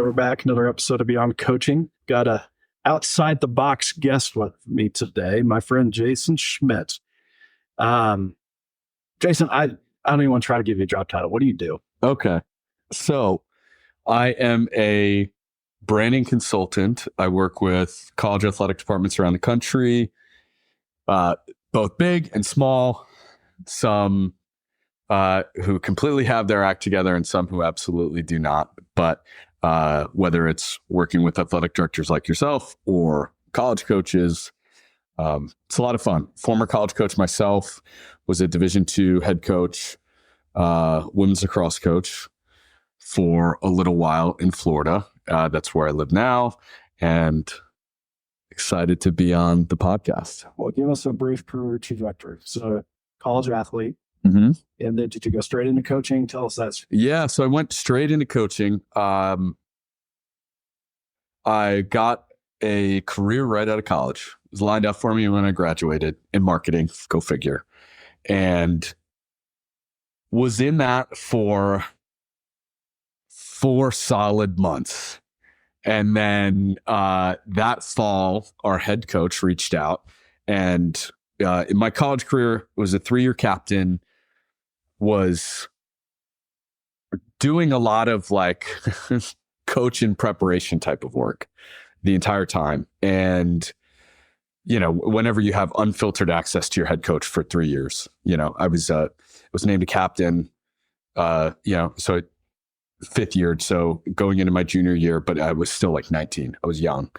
we're back. Another episode of Beyond Coaching. Got a outside the box guest with me today, my friend Jayson Schmidt. Jayson, I don't even want to try to give you a job title. What do you do? Okay. So I am a branding consultant. I work with college athletic departments around the country, both big and small, some who completely have their act together and some who absolutely do not. But whether it's working with athletic directors like yourself or college coaches, it's a lot of fun. Former college coach myself, was a Division II head coach, women's lacrosse coach for a little while in Florida. That's where I live now, and excited to be on the podcast. Well, give us a brief career trajectory. So, college athlete, Mm-hmm. and then did you go straight into coaching? Tell us that. Yeah, so I went straight into coaching. I got a career right out of college. It was lined up for me when I graduated in marketing, go figure. And was in that for 4 solid months. And then that fall, our head coach reached out. And in my college career, was a 3-year captain, was doing a lot of like coach in preparation type of work the entire time. And, you know, whenever you have unfiltered access to your head coach for 3 years, you know, I was named a captain, so 5th year. So going into my junior year, but I was still like 19. I was young.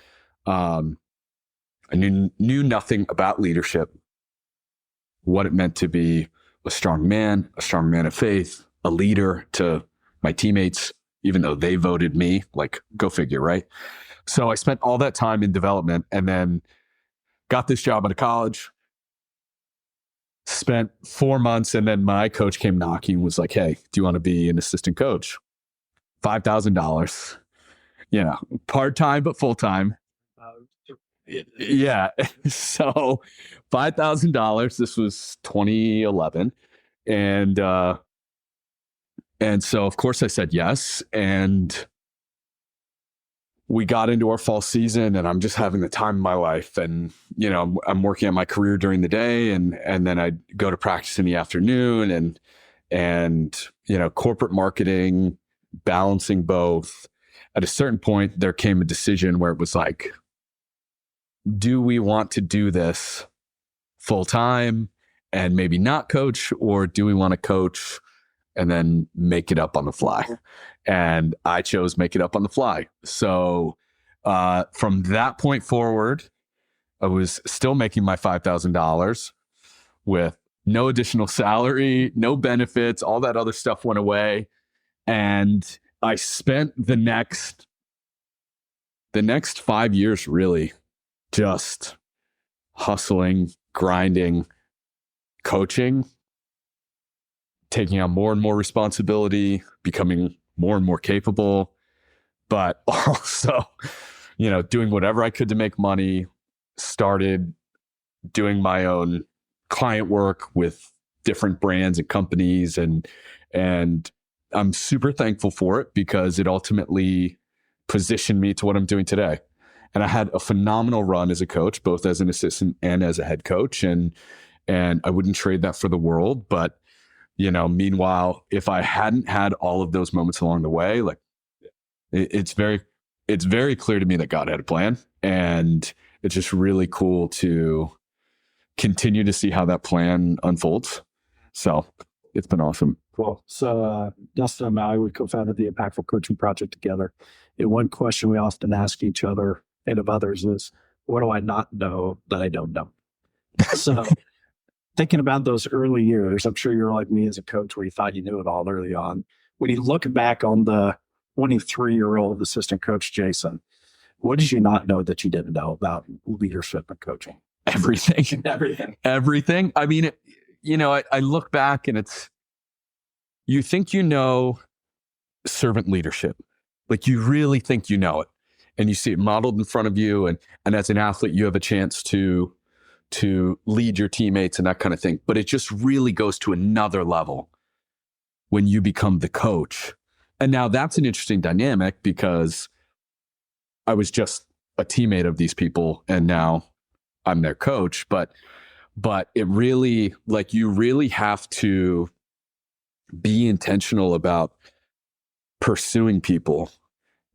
I knew nothing about leadership, what it meant to be a strong man of faith, a leader to my teammates, even though they voted me, like, go figure, right? So I spent all that time in development and then got this job out of college, spent 4 months, and then my coach came knocking and was like, hey, do you want to be an assistant coach? $5,000, you know, part-time, but full-time. Yeah. So $5,000, this was 2011. And so of course I said yes. And we got into our fall season and I'm just having the time of my life. And, you know, I'm working on my career during the day and then I go to practice in the afternoon and, you know, corporate marketing, balancing both. At a certain point, there came a decision where it was like, do we want to do this full time and maybe not coach, or do we want to coach and then make it up on the fly? And I chose make it up on the fly. So from that point forward, I was still making my $5,000 with no additional salary, no benefits, all that other stuff went away. And I spent the next 5 years really just hustling, grinding, coaching, taking on more and more responsibility, becoming more and more capable, but also, you know, doing whatever I could to make money. Started doing my own client work with different brands and companies, and I'm super thankful for it because it ultimately positioned me to what I'm doing today. And I had a phenomenal run as a coach, both as an assistant and as a head coach. And I wouldn't trade that for the world. But, you know, meanwhile, if I hadn't had all of those moments along the way, like it's very clear to me that God had a plan. And it's just really cool to continue to see how that plan unfolds. So it's been awesome. Cool. So Dustin and I, we co-founded the Impactful Coaching Project together. And one question we often ask each other and of others is, what do I not know that I don't know? So thinking about those early years, I'm sure you're like me as a coach where you thought you knew it all early on. When you look back on the 23-year-old assistant coach, Jayson, what did you not know that you didn't know about leadership and coaching? Everything. I mean, you know, I look back and you think you know servant leadership. Like you really think you know it. And you see it modeled in front of you. And as an athlete, you have a chance to lead your teammates and that kind of thing. But it just really goes to another level when you become the coach. And now that's an interesting dynamic because I was just a teammate of these people and now I'm their coach. But it really, like, you really have to be intentional about pursuing people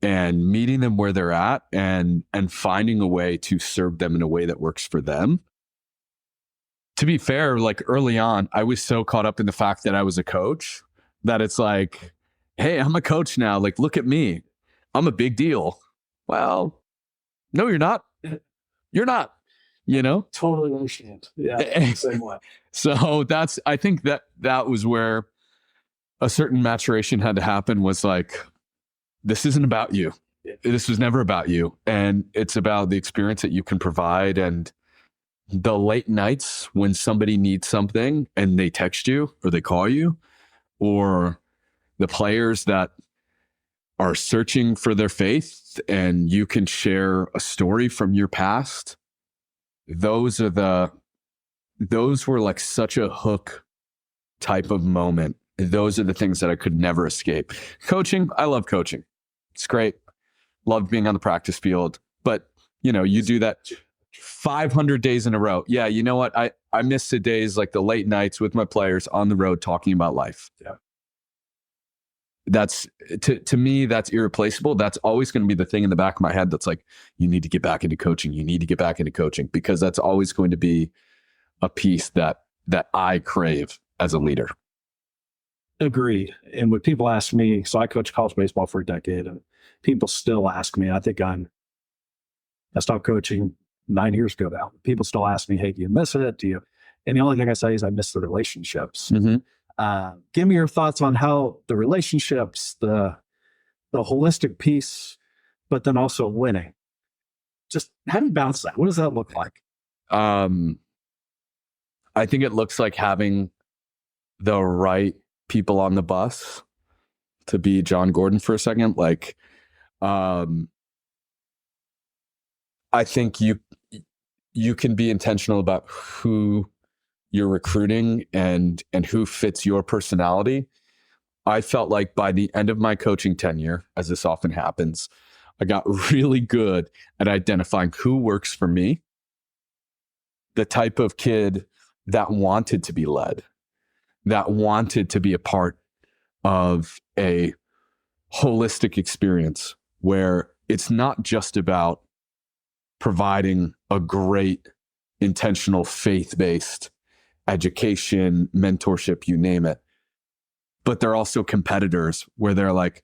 and meeting them where they're at and finding a way to serve them in a way that works for them. To be fair, like early on, I was so caught up in the fact that I was a coach that it's like, hey, I'm a coach now. Like, look at me. I'm a big deal. Well, no, you're not. You're not, you know? Totally understand. Yeah, same way. So I think that was where a certain maturation had to happen, was like, this isn't about you. This was never about you. And it's about the experience that you can provide. And the late nights when somebody needs something and they text you or they call you, or the players that are searching for their faith and you can share a story from your past. Those were like such a hook type of moment. Those are the things that I could never escape. Coaching, I love coaching. It's great. Love being on the practice field. But, you know, you do that 500 days in a row. Yeah, you know what? I miss the days, like the late nights with my players on the road talking about life. Yeah. That's, to me, that's irreplaceable. That's always going to be the thing in the back of my head that's like, you need to get back into coaching. You need to get back into coaching, because that's always going to be a piece that I crave as a leader. Agreed. And when people ask me, so I coached college baseball for a decade, and people still ask me, I stopped coaching 9 years ago now. People still ask me, hey, do you miss it? And the only thing I say is I miss the relationships. Mm-hmm. Give me your thoughts on how the relationships, the holistic piece, but then also winning. Just how do you balance that? What does that look like? I think it looks like having the right people on the bus, to be John Gordon for a second. Like, I think you can be intentional about who you're recruiting and who fits your personality. I felt like by the end of my coaching tenure, as this often happens, I got really good at identifying who works for me, the type of kid that wanted to be led, that wanted to be a part of a holistic experience where it's not just about providing a great, intentional, faith-based education, mentorship, you name it. But they're also competitors where they're like,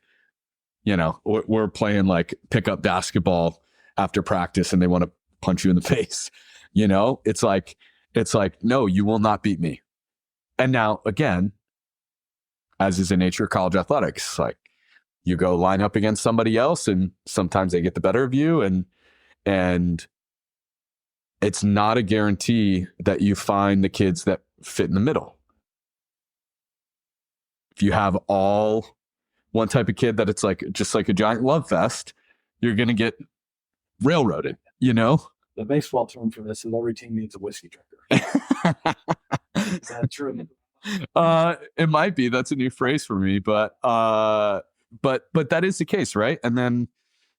you know, we're playing like pickup basketball after practice and they want to punch you in the face. You know, it's like, no, you will not beat me. And now, again, as is the nature of college athletics, like you go line up against somebody else and sometimes they get the better of you. And it's not a guarantee that you find the kids that fit in the middle. If you have all one type of kid that it's like just like a giant love fest, you're going to get railroaded, you know? The baseball term for this is every team needs a whiskey drinker. Is that true? It might be. That's a new phrase for me, but that is the case, right? And then,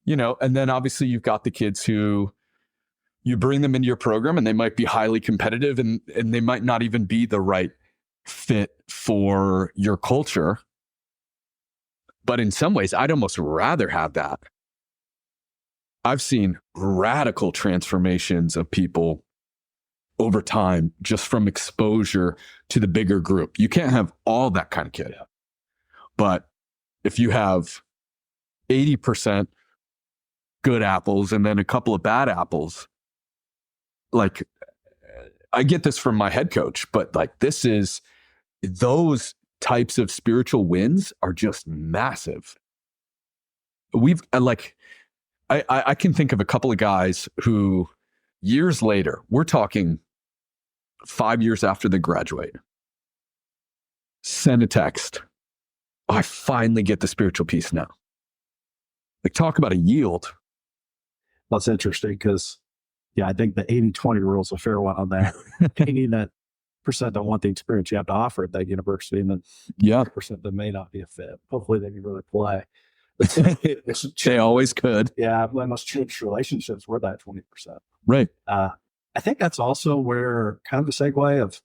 you know, and then obviously you've got the kids who you bring them into your program and they might be highly competitive and they might not even be the right fit for your culture. But in some ways, I'd almost rather have that. I've seen radical transformations of people over time just from exposure to the bigger group. You can't have all that kind of kid. But if you have 80% good apples and then a couple of bad apples, like I get this from my head coach, but like those types of spiritual wins are just massive. I can think of a couple of guys who years later, we're talking 5 years after they graduate, send a text. Oh, I finally get the spiritual piece now. Like, talk about a yield. That's interesting because, yeah, I think the 80-20 rule is a fair one on that. 80% don't want the experience you have to offer at that university, and then 20% that may not be a fit. Hopefully they can really play. They always could. Yeah, I must change relationships. We're that 20%. Right. I think that's also where kind of a segue of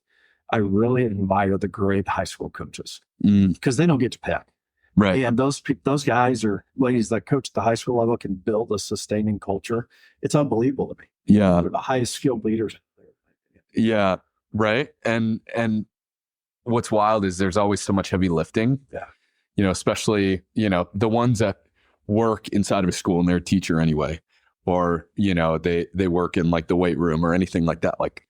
I really admire the great high school coaches because they don't get to pick. Right. And those guys or ladies that coach at the high school level can build a sustaining culture. It's unbelievable to me. Yeah. They're the highest skilled leaders. Yeah. Right. And what's wild is there's always so much heavy lifting. Yeah. Especially, the ones that work inside of a school and they're a teacher anyway, or, they work in like the weight room or anything like that. Like,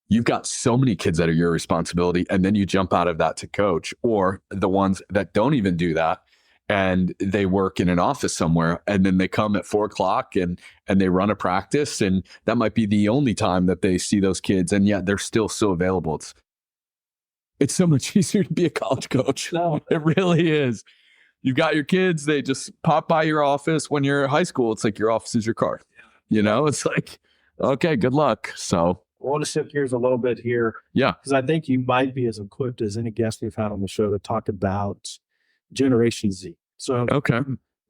you've got so many kids that are your responsibility, and then you jump out of that to coach, or the ones that don't even do that and they work in an office somewhere, and then they come at 4:00 and they run a practice, and that might be the only time that they see those kids, and yet they're still so available. It's so much easier to be a college coach. No. It really is. You've got your kids, they just pop by your office. When you're in high school, it's like your office is your car. It's like, okay, good luck. So I want to shift gears a little bit here. Yeah. Because I think you might be as equipped as any guest we've had on the show to talk about Generation Z. So Okay.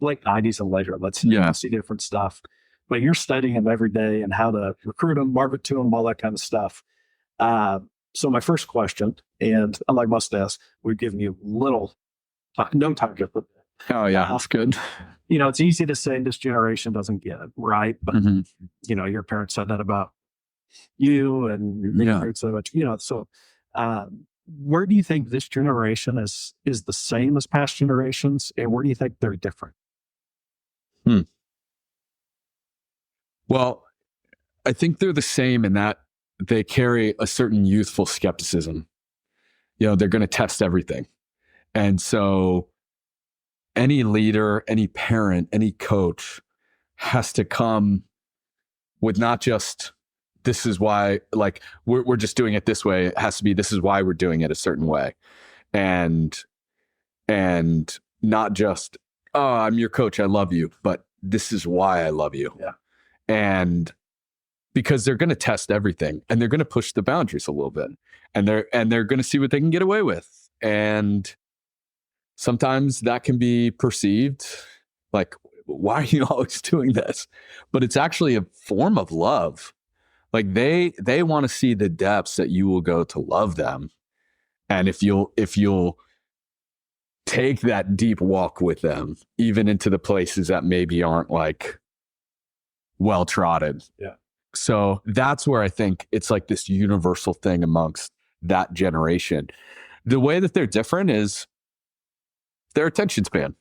late 90s and later, let's see different stuff. But you're studying them every day and how to recruit them, market to them, all that kind of stuff. So my first question, and unlike most desks, we've given you no time to put that. Oh, yeah. That's good. It's easy to say this generation doesn't get it, right? But, your parents said that about you and your parents so much, so where do you think this generation is the same as past generations? And where do you think they're different? Well, I think they're the same in that they carry a certain youthful skepticism. They're going to test everything. And so any leader, any parent, any coach has to come with not just, this is why, like, we're just doing it this way. It has to be, this is why we're doing it a certain way. And not just, oh, I'm your coach, I love you, but this is why I love you. Yeah. And because they're going to test everything, and they're going to push the boundaries a little bit, and they're going to see what they can get away with. And sometimes that can be perceived like, why are you always doing this? But it's actually a form of love. Like, they want to see the depths that you will go to love them. And if you'll take that deep walk with them, even into the places that maybe aren't like well trodden. Yeah. So that's where I think it's like this universal thing amongst that generation. The way that they're different is their attention span,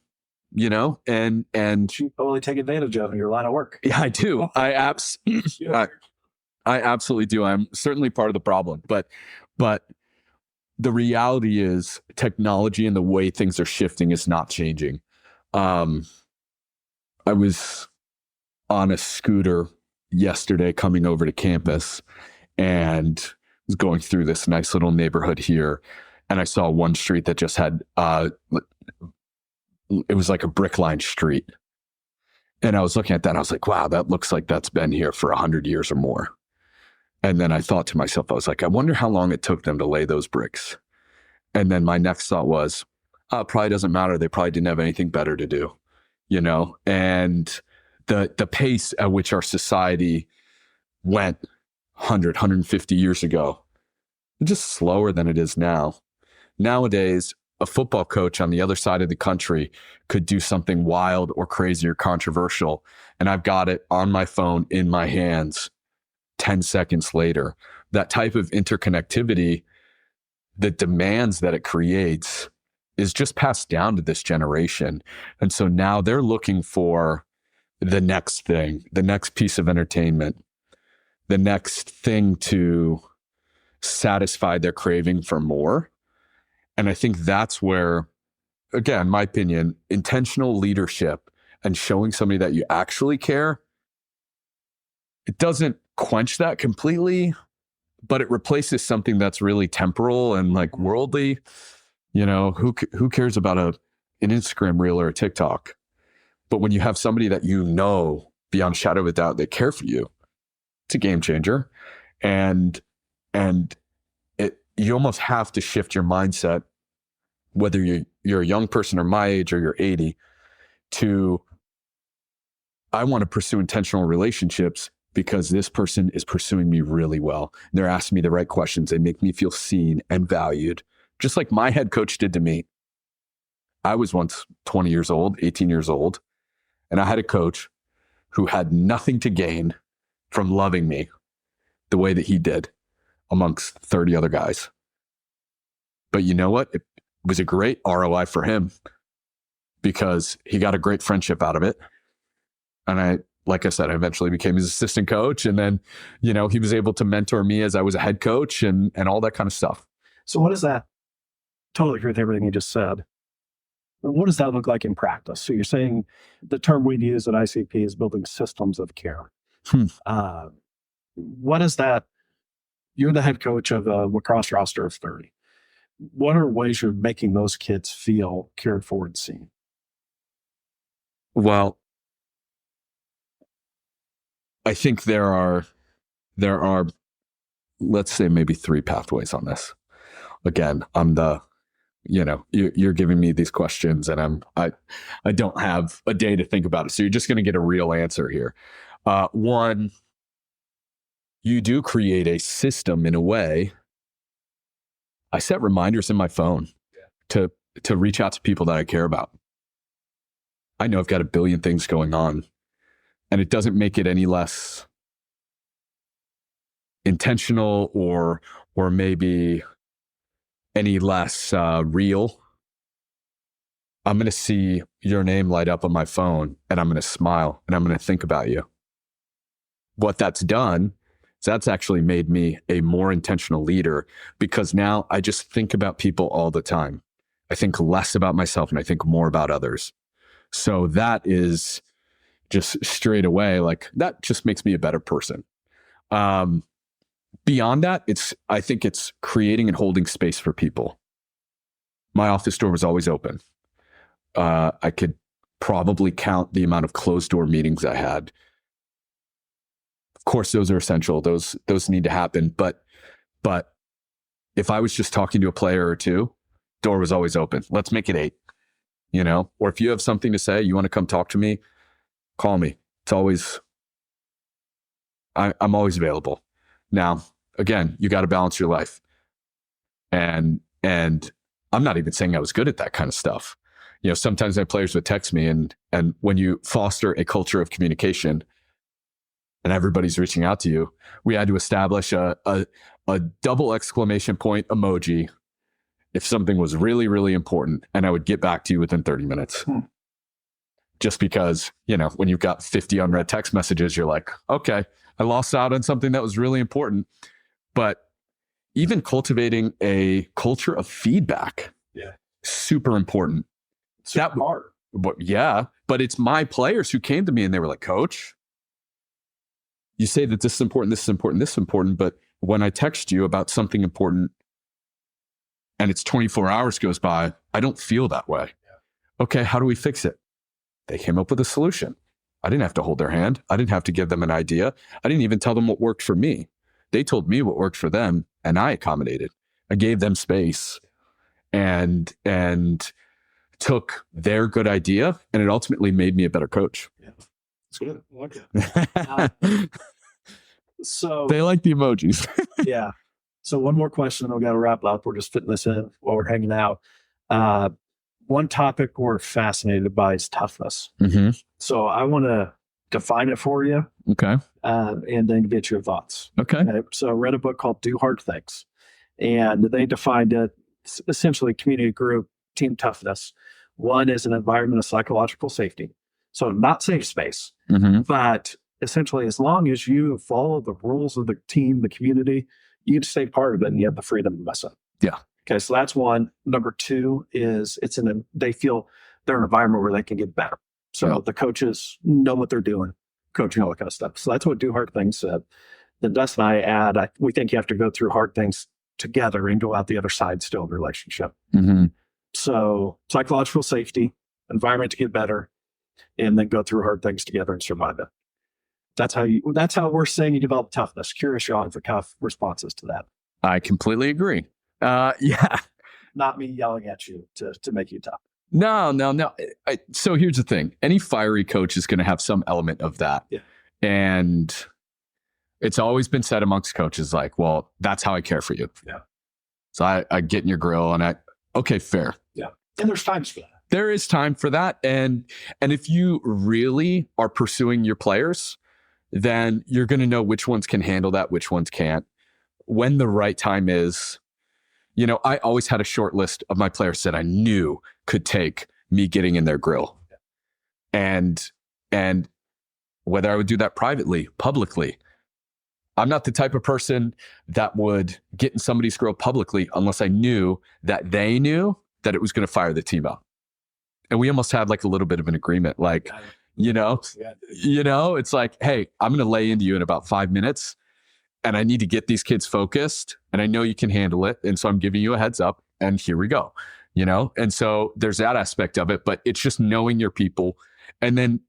and you totally take advantage of in your line of work. Yeah, I do. I absolutely do. I'm certainly part of the problem, but the reality is technology and the way things are shifting is not changing. I was on a scooter yesterday coming over to campus and was going through this nice little neighborhood here. And I saw one street that just had, it was like a brick lined street. And I was looking at that and I was like, wow, that looks like that's been here for 100 years or more. And then I thought to myself, I was like, I wonder how long it took them to lay those bricks. And then my next thought was, it probably doesn't matter. They probably didn't have anything better to do, and the pace at which our society went 100, 150 years ago, just slower than it is now. Nowadays, a football coach on the other side of the country could do something wild or crazy or controversial, and I've got it on my phone in my hands 10 seconds later. That type of interconnectivity, the demands that it creates, is just passed down to this generation. And so now they're looking for the next thing, the next piece of entertainment, the next thing to satisfy their craving for more. And I think that's where, again, my opinion, intentional leadership and showing somebody that you actually care, it doesn't quench that completely, but it replaces something that's really temporal and like worldly. Who cares about an Instagram reel or a TikTok? But when you have somebody that beyond a shadow of a doubt, they care for you, it's a game changer. And you almost have to shift your mindset, whether you're a young person or my age or you're 80. to, I want to pursue intentional relationships because this person is pursuing me really well. They're asking me the right questions. They make me feel seen and valued, just like my head coach did to me. I was once 20 years old, 18 years old, and I had a coach who had nothing to gain from loving me the way that he did amongst 30 other guys. But you know what? It was a great ROI for him because he got a great friendship out of it. And like I said, I eventually became his assistant coach. And then, he was able to mentor me as I was a head coach and all that kind of stuff. So what does that, totally agree with everything you just said. What does that look like in practice? So you're saying the term we'd use at ICP is building systems of care. What is that? You're the head coach of a lacrosse roster of 30. What are ways you're making those kids feel cared for and seen? Well, I think there are, let's say maybe 3 pathways on this. Again, I'm the, you're giving me these questions and I don't have a day to think about it. So you're just going to get a real answer here. One, you do create a system in a way. I set reminders in my phone to reach out to people that I care about. I know I've got a billion things going on, and it doesn't make it any less intentional or maybe any less real. I'm going to see your name light up on my phone, and I'm going to smile, and I'm going to think about you. What that's done is that's actually made me a more intentional leader because now I just think about people all the time. I think less about myself and I think more about others. So that is just straight away, like that just makes me a better person. Beyond that, I think it's creating and holding space for people. My office door was always open. I could probably count the amount of closed door meetings I had. Of course, those are essential. Those need to happen. But if I was just talking to a player or two, door was always open. Let's make it 8, or if you have something to say, you want to come talk to me, call me. It's always, I'm always available. Now, again, you got to balance your life. And I'm not even saying I was good at that kind of stuff. Sometimes my players would text me and when you foster a culture of communication, and everybody's reaching out to you, we had to establish a double exclamation point emoji if something was really, really important, and I would get back to you within 30 minutes. Just because, when you've got 50 unread text messages, you're like, okay, I lost out on something that was really important. But even cultivating a culture of feedback, super important. Super hard. But it's my players who came to me and they were like, Coach, you say that this is important, this is important, this is important, but when I text you about something important and it's 24 hours goes by, I don't feel that way. Okay, how do we fix it? They came up with a solution. I didn't have to hold their hand. I didn't have to give them an idea. I didn't even tell them what worked for me. They told me what worked for them, and I accommodated. I gave them space and took their good idea, and it ultimately made me a better coach. Yeah. It's good. I like it. So they like the emojis. Yeah. So one more question, and we've got to wrap up. We're just fitting this in while we're hanging out. One topic we're fascinated by is toughness. Mm-hmm. So I want to define it for you. Okay. And then get your thoughts. Okay. So I read a book called Do Hard Things, and they defined it essentially community group team toughness. One is an environment of psychological safety. So not safe space, but essentially as long as you follow the rules of the team, the community, you can stay part of it and you have the freedom to mess up. Yeah. Okay. So that's one. Number two is they feel they're an environment where they can get better. So the coaches know what they're doing, coaching, all that kind of stuff. So that's what Do Hard Things said. Then Dustin and I add, we think you have to go through hard things together and go out the other side still of the relationship. Mm-hmm. So psychological safety, environment to get better, and then go through hard things together and survive it. That's how we're saying you develop toughness. Curious, Sean, for tough responses to that. I completely agree. Yeah. Not me yelling at you to make you tough. No. So here's the thing. Any fiery coach is going to have some element of that. Yeah. And it's always been said amongst coaches, like, well, that's how I care for you. Yeah. So I get in your grill and okay, fair. Yeah. And there's times for that. There is time for that. And if you really are pursuing your players, then you're going to know which ones can handle that, which ones can't. When the right time is, I always had a short list of my players that I knew could take me getting in their grill. And whether I would do that privately, publicly, I'm not the type of person that would get in somebody's grill publicly unless I knew that they knew that it was going to fire the team up. And we almost had like a little bit of an agreement, like, it's like, hey, I'm going to lay into you in about 5 minutes and I need to get these kids focused and I know you can handle it. And so I'm giving you a heads up and here we go, And so there's that aspect of it, but it's just knowing your people. And then,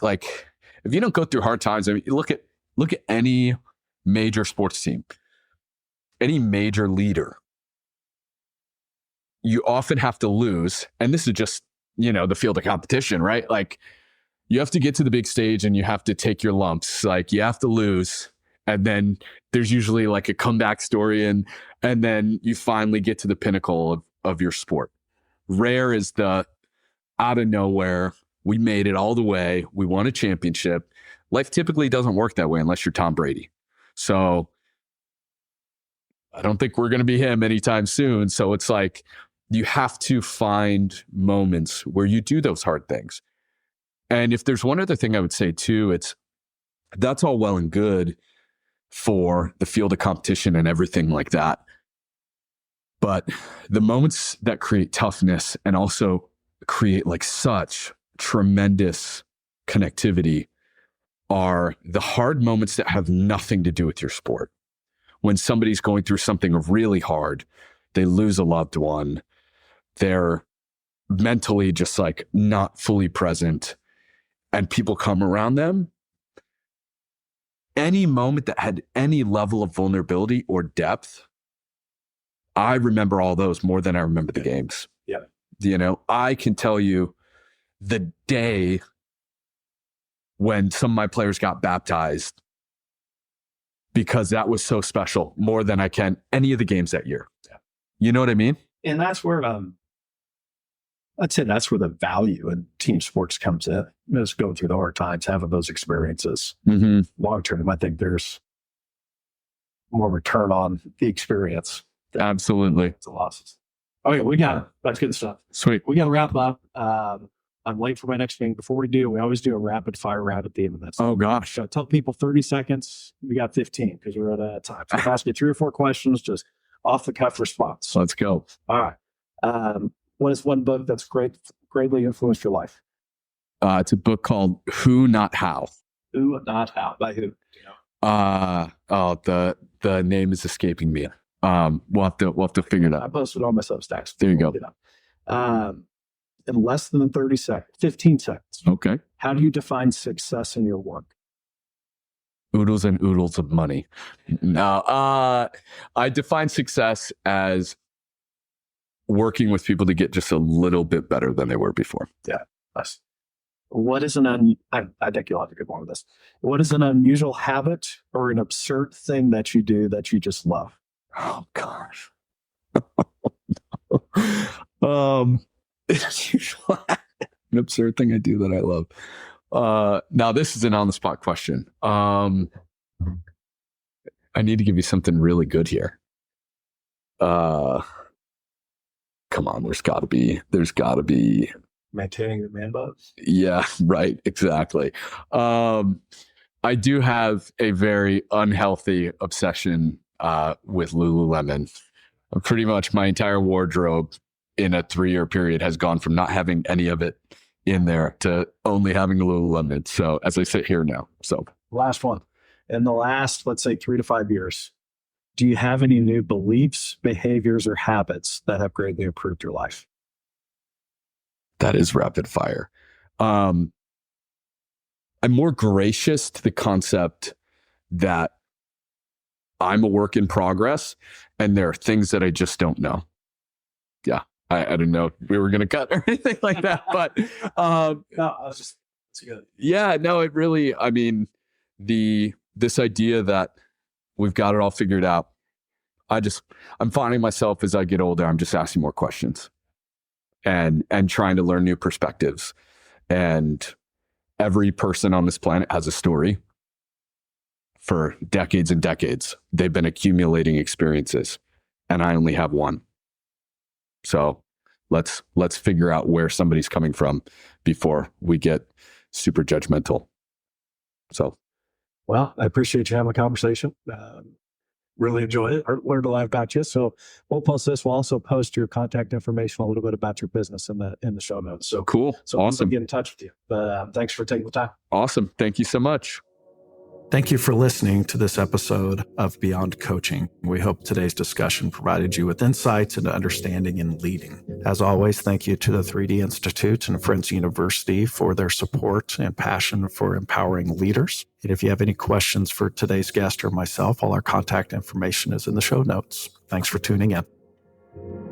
like if you don't go through hard times, I mean, look at any major sports team, any major leader. You often have to lose. And this is just, the field of competition, right? Like you have to get to the big stage and you have to take your lumps. Like you have to lose. And then there's usually like a comeback story and then you finally get to the pinnacle of your sport. Rare is the out of nowhere, we made it all the way, we won a championship. Life typically doesn't work that way unless you're Tom Brady. So I don't think we're going to be him anytime soon. So it's like you have to find moments where you do those hard things. And if there's one other thing I would say too, that's all well and good for the field of competition and everything like that. But the moments that create toughness and also create like such tremendous connectivity are the hard moments that have nothing to do with your sport. When somebody's going through something really hard, they lose a loved one, they're mentally just like not fully present, and people come around them. Any moment that had any level of vulnerability or depth, I remember all those more than I remember the games. Yeah. I can tell you the day when some of my players got baptized, because that was so special, more than I can any of the games that year. Yeah. You know what I mean? And that's where I'd say that's where the value in team sports comes in. Just going through the hard times, having those experiences. Mm-hmm. Long term, I think there's more return on the experience. Absolutely. The losses. Okay, that's good stuff. Sweet. We got to wrap up. I'm late for my next meeting. Before we do, we always do a rapid fire round at the end of this. Oh gosh. So tell people 30 seconds. We got 15 because we're out of time. So I'll ask you 3 or 4 questions, just off the cuff response. Let's go. All right. What is one book that's greatly influenced your life? It's a book called Who Not How. Who Not How? By who? The name is escaping me. We'll have to figure it I out. posted on my Substacks. There you go. In less than 30 seconds, 15 seconds. Okay. How do you define success in your work? Oodles and oodles of money. No, I define success as working with people to get just a little bit better than they were before. Yeah. Nice. What is I think you'll have a good one with this. What is an unusual habit or an absurd thing that you do that you just love? Oh gosh. An absurd thing I do that I love. Now this is an on the spot question. I need to give you something really good here. Come on, there's gotta be Maintaining the man buzz. Yeah, right. Exactly. I do have a very unhealthy obsession with Lululemon. Pretty much my entire wardrobe in a 3-year period has gone from not having any of it in there to only having Lululemon. So as I sit here now, Last one. In the last, let's say 3 to 5 years, do you have any new beliefs, behaviors, or habits that have greatly improved your life? that is rapid fire. I'm more gracious to the concept that I'm a work in progress and there are things that I just don't know. Yeah. I didn't know we were going to cut or anything like that, but No, I was just, it's good. yeah, no, it really, I mean, this idea that we've got it all figured out. I'm finding myself as I get older, I'm just asking more questions and trying to learn new perspectives. And every person on this planet has a story. For decades and decades, they've been accumulating experiences, and I only have one. So let's figure out where somebody's coming from before we get super judgmental. So, Well, I appreciate you having a conversation. Really enjoyed it. I learned a lot about you. So we'll post this. We'll also post your contact information, a little bit about your business in the show notes. So cool. So awesome. We'll get in touch with you. But thanks for taking the time. Awesome. Thank you so much. Thank you for listening to this episode of Beyond Coaching. We hope today's discussion provided you with insights into understanding and leading. As always, thank you to the 3D Institute and Friends University for their support and passion for empowering leaders. And if you have any questions for today's guest or myself, all our contact information is in the show notes. Thanks for tuning in.